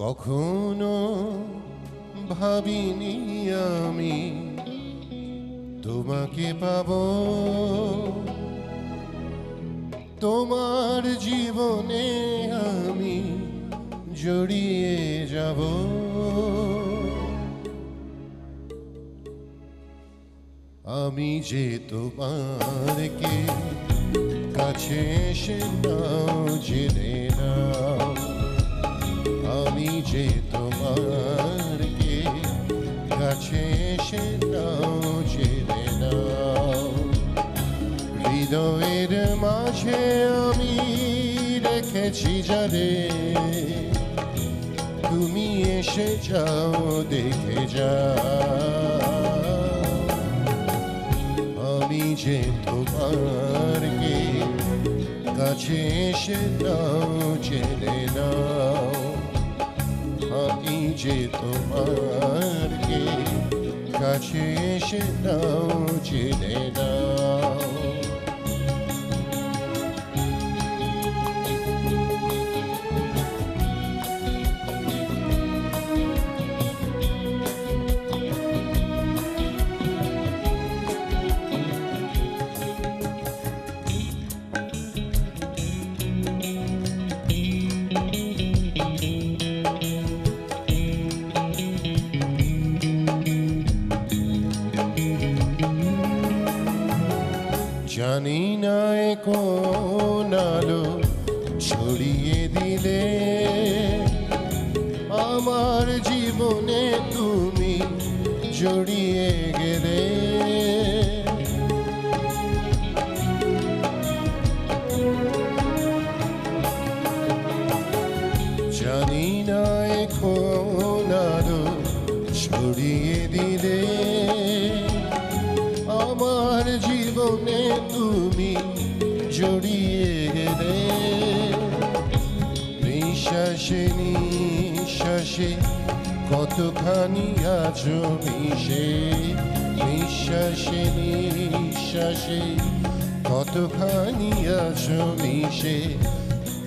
কখনো ভাবিনি আমি তোমাকে পাবো, তোমার জীবনে আমি জড়িয়ে যাব। আমি যে তোমারকে কাছে এসে নাও জেনে নাও, আমি যে তোমারকে কাছে এসে নাও জেনে নাও। হৃদয়ের মাঝে আমি রেখেছি যারে, তুমি এসে যাও দেখে যাও। আমি যে তোমারকে কাছে এসে নাও জেনে নাও, আমি যে তোমারকে কাছে এসে নাও জেনে নাও। জানি না কোন আলো ছড়িয়ে দিলে আমার জীবনে তুমি জড়িয়ে গেলে। জানি না কোন আলো ছড়িয়ে দিলে আমার জীবনে তুমি জড়িয়ে গেলে। নিঃশ্বাসে নিঃশ্বাসে কতখানি আছো মিশে, নিঃশ্বাসে নিঃশ্বাসে কতখানি আছো মিশে।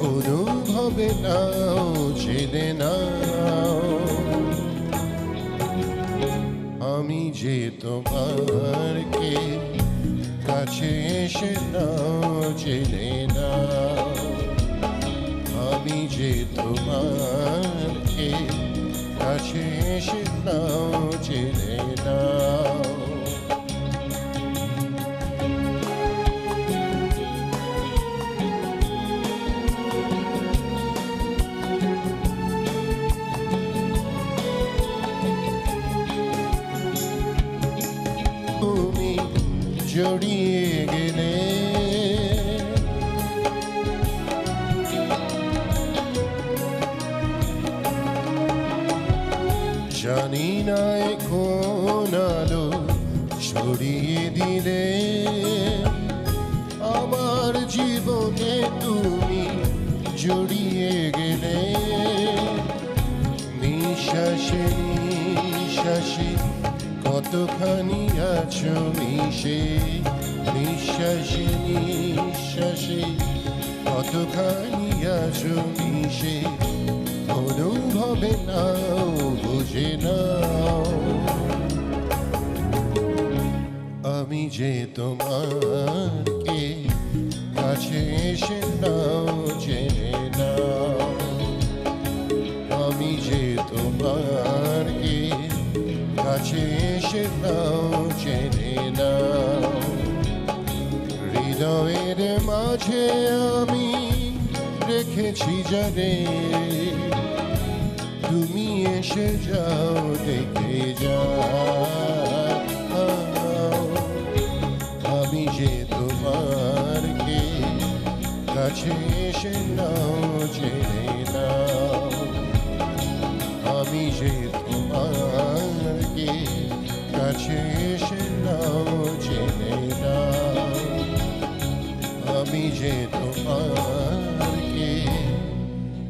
অনুভবে নাও জেনে নাও, আমি যে তোমারকে কাছে এসে নাও জেনে নাও, আমি যে তোমারকে কাছে এসে নাও জেনে নাও। তুমি জড়িয়ে গেলে জানি না কোন আলো ছড়িয়ে দিলে আমার জীবনে তুমি জড়িয়ে গেলে। নিঃশ্বাসে নিঃশ্বাসে কতখানি আছো মিশে, নিঃশ্বাসে নিঃশ্বাসে কতখানি আছো মিশে। অনুভবে নাও বুঝে নাও, আমি যে তোমারকে কাছে এসে নাও জেনে নাও, আমি যে তোমারকে কাছে এসে নাও জেনে নাও। হৃদয়ের মাঝে আমি রেখেছি যারে, তুমি এসে যাও দেখে যাও। আমি যে তোমারকে কাছে এসে নাও জেনে নাও, আমি যে তোমারকে কাছে এসে নাও জেনে নাও, আমি যে তোমারকে